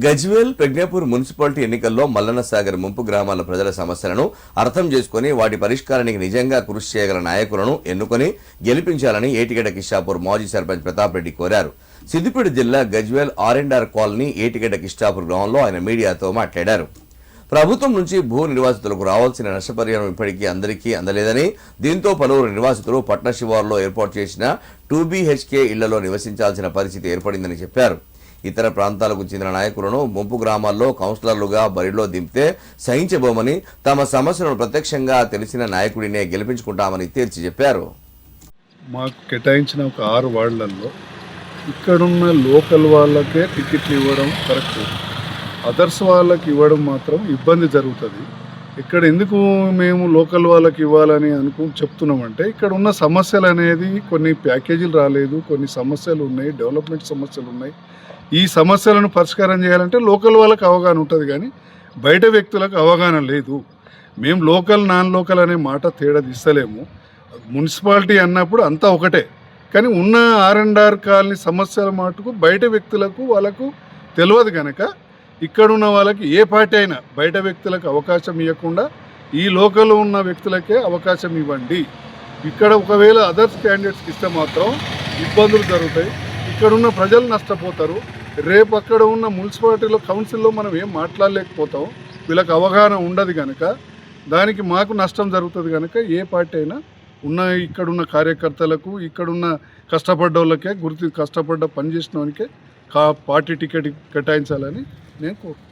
Gajwel Pragnapur municipality ఎన్నికల్లో మల్లన్న సాగర్ ముంపు గ్రామాల ప్రజల సమస్యలను అర్థం చేసుకుని వాటి పరిష్కారానికి నిజంగా కృషి చేయగల నాయకులను ఎన్నుకొని గెలిపించాలని ఏటిగడ్డ కిష్టాపూర్ మాజీ సర్పంచ్ ప్రతాప్ రెడ్డి కోరారు. సిద్దిపేట జిల్లా గజ్వేల్ ఆర్&ఆర్ కాలనీ ఏటిగడ్డ కిష్టాపూర్ గ్రామంలో ఆయన మీడియాతో మాట్లాడారు. ప్రభుత్వం నుంచి భూ నిర్వాసితులకు రావాల్సిన నష్టపరిహారం ఇప్పటికీ అందరికీ అందలేదని, దీంతో పలువురు నిర్వాసితులు పట్న శివారులో ఏర్పాటు చేసిన 2BHK ఇళ్లలో నివసించాల్సిన పరిస్థితి ఏర్పడిందని చెప్పారు. ఇతర ప్రాంతాలకు చెందిన నాయకులను ముంపు గ్రామాల్లో కౌన్సిలర్లుగా బరిలో దింపితే సహించబోమని, తమ సమస్యలను ప్రత్యక్షంగా తెలిసిన నాయకుడినే గెలిపించుకుంటామని తేల్చి చెప్పారు. మాకు కేటాయించిన ఒక 6 వార్డులలో ఇక్కడున్న లోకల్ వాళ్ళకే టికెట్లు ఇవ్వడం కరెక్ట్, అదర్స్ వాళ్ళకి ఇవ్వడం మాత్రం ఇబ్బంది జరుగుతుంది. ఇక్కడ ఎందుకు మేము లోకల్ వాళ్ళకి ఇవ్వాలని చెప్తున్నామంటే, ఇక్కడ ఉన్న సమస్యలు అనేది కొన్ని ప్యాకేజీలు రాలేదు, కొన్ని సమస్యలు ఉన్నాయి, డెవలప్మెంట్ సమస్యలు ఉన్నాయి. ఈ సమస్యలను పరిష్కారం చేయాలంటే లోకల్ వాళ్ళకి అవగాహన ఉంటుంది, కానీ బయట వ్యక్తులకు అవగాహన లేదు. మేము లోకల్ నాన్ లోకల్ అనే మాట తేడా తీస్తలేము. మున్సిపాలిటీ అన్నప్పుడు అంతా ఒకటే, కానీ ఉన్న ఆర్&ఆర్ కాలనీ సమస్యల మాటుకు బయట వ్యక్తులకు వాళ్ళకు తెలియదు. కనుక ఇక్కడున్న వాళ్ళకి ఏ పార్టీ అయినా బయట వ్యక్తులకు అవకాశం ఇవ్వకుండా ఈ లోకల్ ఉన్న వ్యక్తులకే అవకాశం ఇవ్వండి. ఇక్కడ ఒకవేళ అదర్స్ క్యాండిడేట్స్కి ఇస్తే మాత్రం ఇబ్బందులు జరుగుతాయి, ఇక్కడున్న ప్రజలు నష్టపోతారు. రేపు అక్కడ ఉన్న మున్సిపాలిటీలో కౌన్సిల్లో మనం ఏం మాట్లాడలేకపోతాం, వీళ్ళకి అవగాహన ఉండదు. కనుక దానికి మాకు నష్టం జరుగుతుంది. కనుక ఏ పార్టీ అయినా ఇక్కడున్న కార్యకర్తలకు, ఇక్కడున్న కష్టపడ్డ వాళ్ళకే కష్టపడ్డ పనిచేసిన వానికే పార్టీ టికెట్ కేటాయించాలని నేను కోరుకుంటున్నాను.